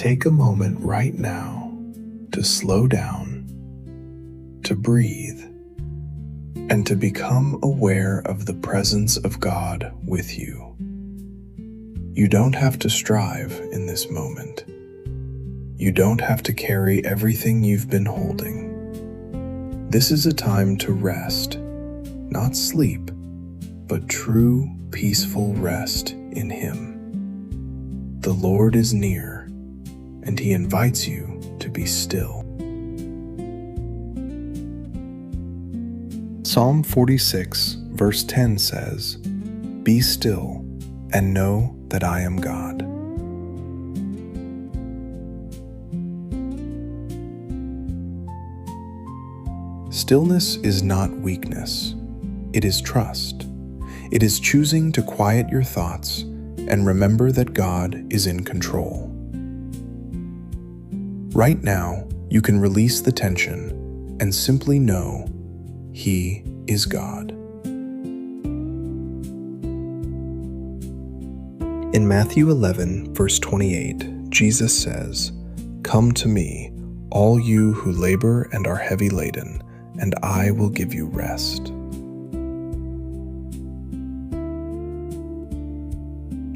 Take a moment right now to slow down, to breathe, and to become aware of the presence of God with you. You don't have to strive in this moment. You don't have to carry everything you've been holding. This is a time to rest, not sleep, but true, peaceful rest in Him. The Lord is near, and He invites you to be still. Psalm 46, verse 10 says, "Be still and know that I am God." Stillness is not weakness. It is trust. It is choosing to quiet your thoughts and remember that God is in control. Right now, you can release the tension and simply know He is God. In Matthew 11, verse 28, Jesus says, "Come to me, all you who labor and are heavy laden, and I will give you rest."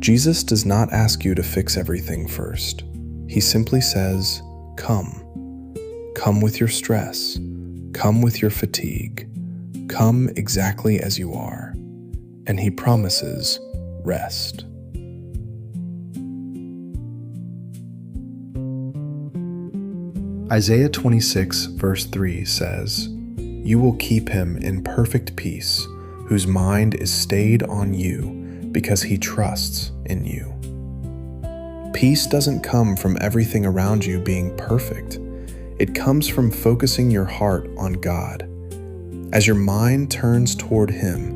Jesus does not ask you to fix everything first. He simply says, "Come. Come with your stress. Come with your fatigue. Come exactly as you are." And He promises rest. Isaiah 26, verse 3 says, "You will keep him in perfect peace, whose mind is stayed on you, because he trusts in you." Peace doesn't come from everything around you being perfect. It comes from focusing your heart on God. As your mind turns toward Him,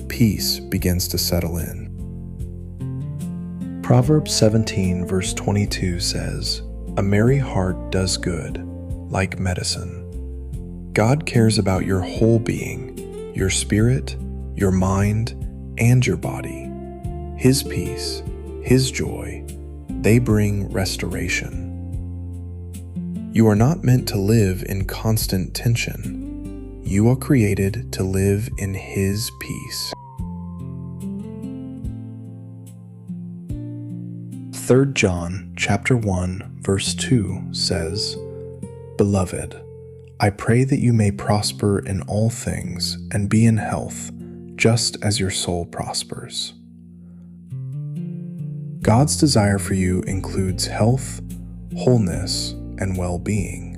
peace begins to settle in. Proverbs 17, verse 22 says, "A merry heart does good, like medicine." God cares about your whole being, your spirit, your mind, and your body. His peace, His joy, they bring restoration. You are not meant to live in constant tension. You are created to live in His peace. 3 John chapter 1, verse 2 says, "Beloved, I pray that you may prosper in all things and be in health, just as your soul prospers." God's desire for you includes health, wholeness, and well-being.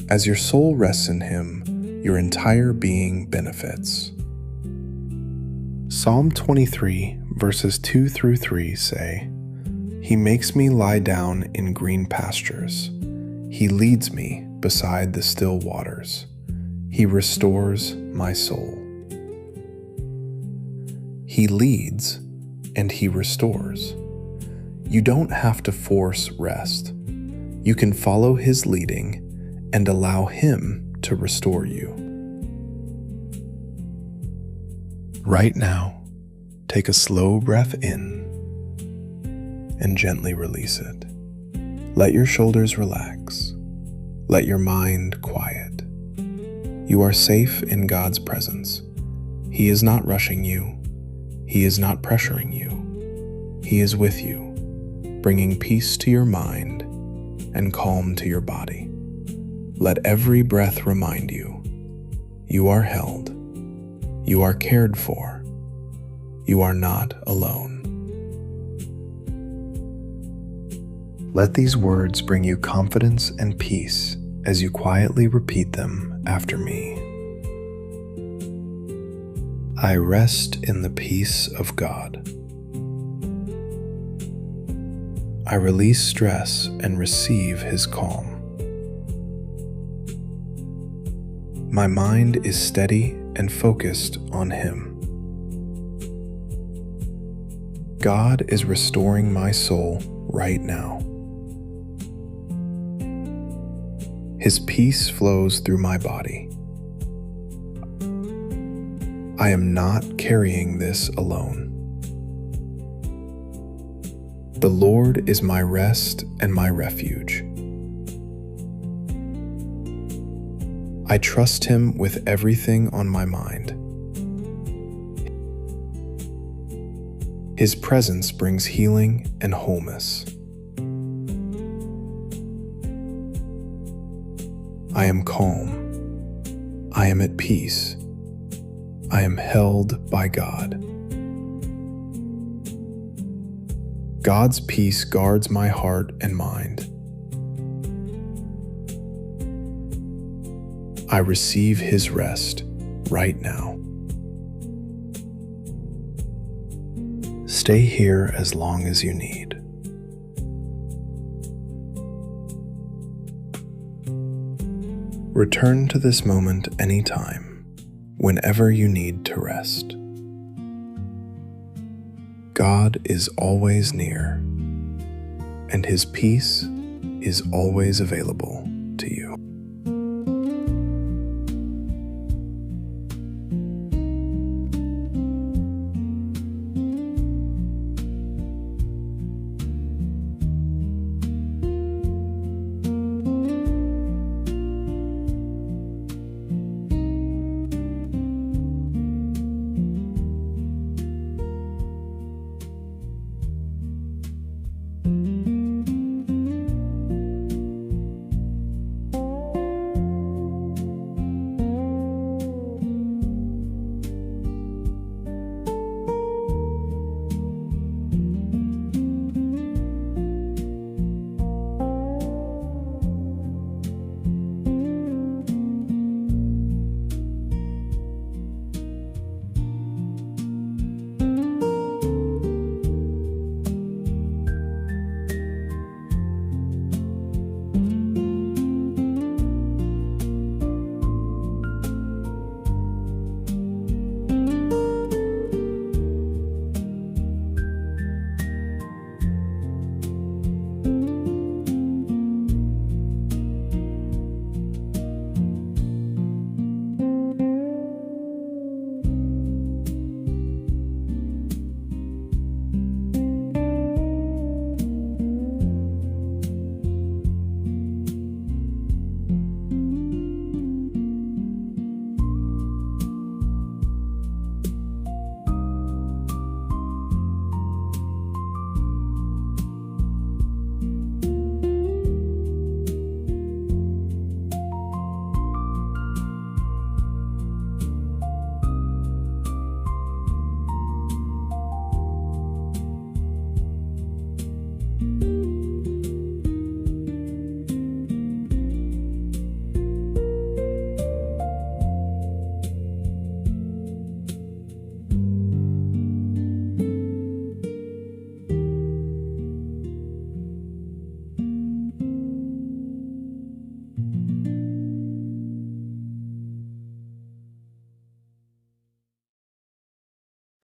As your soul rests in Him, your entire being benefits. Psalm 23, verses 2 through 3 say, "He makes me lie down in green pastures. He leads me beside the still waters. He restores my soul." He leads and He restores. You don't have to force rest. You can follow His leading and allow Him to restore you. Right now, take a slow breath in and gently release it. Let your shoulders relax. Let your mind quiet. You are safe in God's presence. He is not rushing you. He is not pressuring you. He is with you, bringing peace to your mind and calm to your body. Let every breath remind you, you are held. You are cared for. You are not alone. Let these words bring you confidence and peace as you quietly repeat them after me. I rest in the peace of God. I release stress and receive His calm. My mind is steady and focused on Him. God is restoring my soul right now. His peace flows through my body. I am not carrying this alone. The Lord is my rest and my refuge. I trust Him with everything on my mind. His presence brings healing and wholeness. I am calm. I am at peace. I am held by God. God's peace guards my heart and mind. I receive His rest right now. Stay here as long as you need. Return to this moment anytime, whenever you need to rest. God is always near, and His peace is always available.